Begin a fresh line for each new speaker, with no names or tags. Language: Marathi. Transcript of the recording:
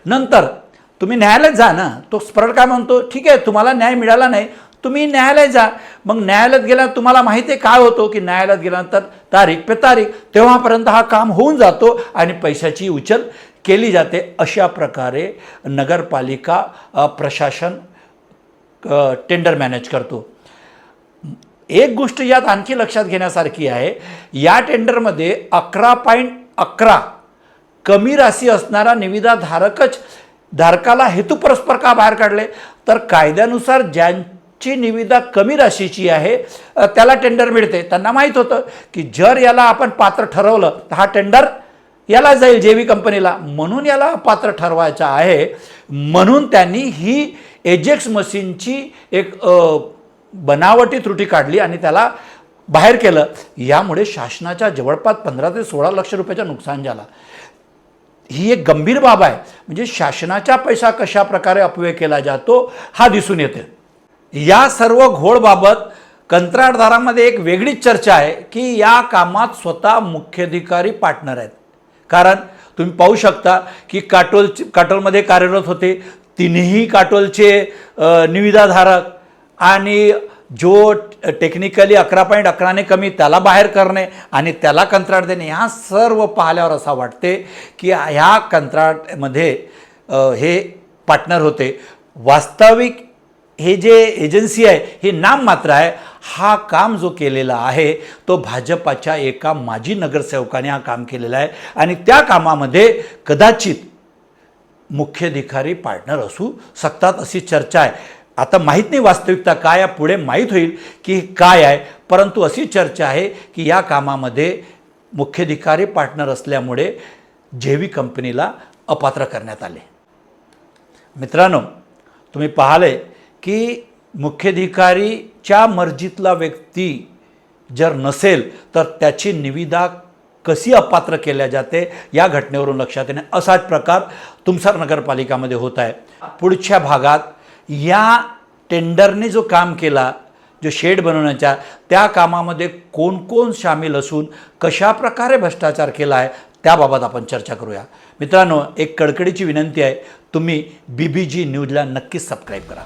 नंतर तुम्ही न्यायालयात जा ना. तो स्प्रड काय म्हणतो, ठीक आहे तुम्हाला न्याय मिळाला नाही, तुम्ही न्यायालयात जा. मग न्यायालयात गेला तुम्हाला माहिती आहे काय होतो की न्यायालयात गेल्यानंतर तारीख पे तारीख तेव्हापर्यंत हा काम होऊन जातो आणि पैशाची उचल केली जाते. अशा प्रकारे नगरपालिका प्रशासन टेंडर मॅनेज करतो. एक गोष्ट यात आणखी लक्षात घेण्यासारखी आहे, या टेंडरमध्ये 11.11 कमी राशी असणारा निविदा धारकाला हेतुपुरस्पर का बाहेर काढले, तर कायद्यानुसार ज्यांची निविदा कमी राशीची आहे त्याला टेंडर मिळते. त्यांना माहीत होतं की जर याला आपण पात्र ठरवलं तर हा टेंडर याला जाईल जेवी कंपनीला, म्हणून याला पात्र ठरवायचं आहे. म्हणून त्यांनी ही एजेक्स मशीनची एक बनावटी त्रुटी काढली आणि त्याला बाहेर केलं. यामुळे शासनाच्या जवळपास 15 ते 16 लक्ष रुपयाचं नुकसान झालं. ही एक गंभीर बाब आहे. म्हणजे शासनाचा पैसा कशा प्रकारे अपव्यय केला जातो हा दिसून येते. या सर्व घोळबाबत कंत्राटदारामध्ये एक वेगळीच चर्चा आहे की या कामात स्वतः मुख्याधिकारी पार्टनर आहेत. कारण तुम्ही पाहू शकता की काटोलमध्ये कार्यरत होते तिन्ही काटोलचे निविदाधारक आणि जो टेक्निकली 11.11ने कमी त्याला बाहेर करणे आणि त्याला कंत्राट देणे, ह्या सर्व पाहिल्यावर असं वाटते की ह्या कंत्राटमध्ये हे पार्टनर होते. वास्तविक हे जे एजन्सी आहे हे नाममात्र आहे. हा काम जो केलेला आहे तो भाजपाच्या एका माजी नगरसेवकाने हा काम केलेला आहे आणि त्या कामामध्ये कदाचित मुख्याधिकारी पार्टनर असू शकतात अशी चर्चा आहे. आता माहीत नाही वास्तविकता काय आहे, पुढे माहीत होईल की काय आहे. परंतु अशी चर्चा आहे की या कामामध्ये मुख्याधिकारी पार्टनर असल्यामुळे जेवी कंपनीला अपात्र करण्यात आले. मित्रांनो, तुम्ही पाहिले की मुख्याधिकारीच्या मर्जीतला व्यक्ती जर नसेल तर त्याची निविदा कशी अपात्र केल्या जाते या घटनेवरून लक्षात येणे. असाच प्रकार तुमसर नगरपालिकामध्ये होत आहे. पुढच्या भागात या टेंडरने जो काम केला, जो शेड बनवण्याच्या त्या कामामध्ये कोण कोण सामील असून कशा प्रकारे भ्रष्टाचार केला आहे त्याबाबत आपण चर्चा करूया. मित्रांनो, एक कडकडीची विनंती आहे, तुम्ही BBG न्यूजला नक्कीच सबस्क्राईब करा.